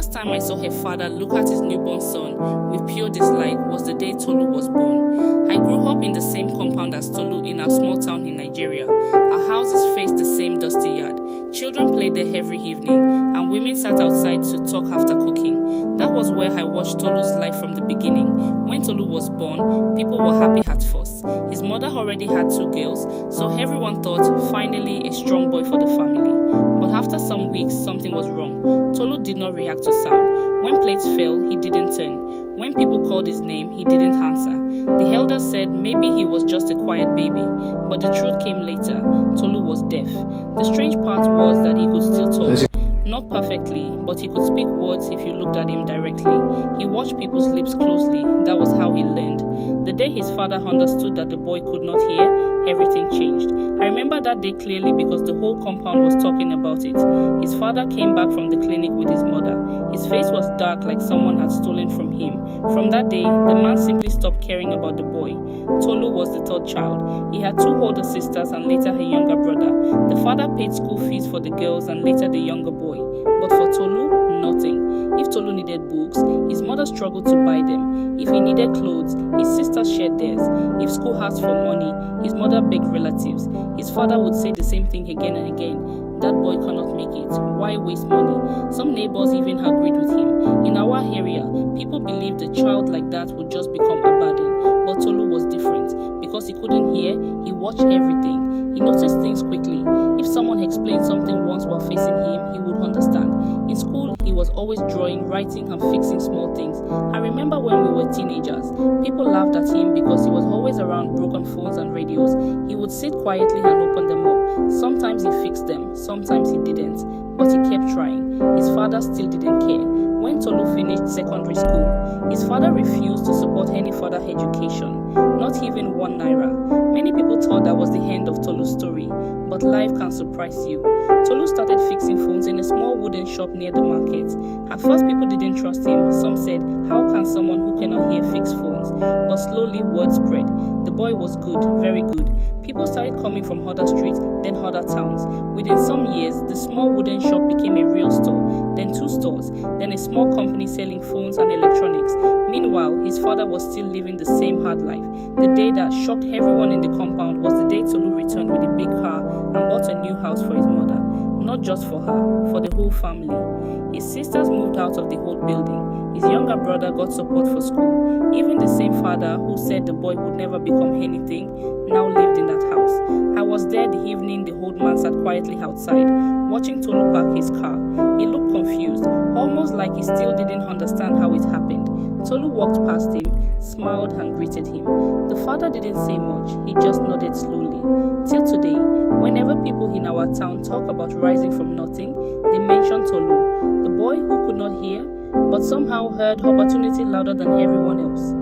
first time I saw her father look at his newborn son with pure dislike was the day Tolu was born. I grew up in the same compound as Tolu in our small town in Nigeria. Our houses faced the same dusty yard. Children played there every evening, and women sat outside to talk after cooking. That was where I watched Tolu's life from the beginning. When Tolu was born, people were happy at first. His mother already had 2 girls, so everyone thought, finally a strong boy for the family. But after some weeks, something was wrong. Tolu did not react to sound. When plates fell, he didn't turn. When people called his name, he didn't answer. The elders said maybe he was just a quiet baby, but the truth came later. Tolu was deaf. The strange part was that he could still talk. Not perfectly, but he could speak words if you looked at him directly. He watched people's lips closely. That was how he learned. The day his father understood that the boy could not hear, everything changed. I remember that day clearly because the whole compound was talking about it. His father came back from the clinic with his mother. His face was dark like someone had stolen from him. From that day, the man simply stopped caring about the boy. Tolu was the 3rd child. He had 2 older sisters and later a younger brother. The father paid school fees for the girls and later the younger boy. But for Tolu, nothing. If Tolu needed books, his mother struggled to buy them. If he needed clothes, his sisters shared theirs. If school asked for money, his mother begged relatives. His father would say the same thing again and again. That boy cannot make it. Why waste money? Some neighbors even agreed with him. In our area, people believed a child like that would just become a burden. But Tolu was different. Because he couldn't hear, he watched everything. He noticed things quickly. If someone explained something once while facing him, he would understand. In school, he was always drawing, writing, and fixing small things. I remember when we were teenagers, people laughed at him because he was always around broken phones and radios. He would sit quietly and open them up. Sometimes he fixed them, sometimes he didn't, but he kept trying. His father still didn't care. When Tolu finished secondary school, his father refused to support any further education, not even 1 naira. Many people thought that was the end of Tolu's story, but life can surprise you. Tolu started fixing phones in a small wooden shop near the market. At first, people didn't trust him. Some said, how can someone who cannot hear fix phones? But slowly, word spread. The boy was good, very good. People started coming from other streets, then other towns. Within some years, the small wooden shop became a real store, then 2 stores, then a small company selling phones and electronics. Meanwhile, his father was still living the same hard life. The day that shocked everyone in the compound was the day Tolu returned with a big car and bought a new house for his mother. Not just for her, for the whole family. His sisters moved out of the old building. His younger brother got support for school. Even the same father who said the boy would never become anything now lived in that house. I was there the evening the old man sat quietly outside, watching Tolu park his car. He looked confused, almost like he still didn't understand how it happened. Tolu walked past him, smiled and greeted him. The father didn't say much, he just nodded slowly. Till today, whenever people in our town talk about rising from nothing, they mention Tolu, the boy who could not hear, but somehow heard opportunity louder than everyone else.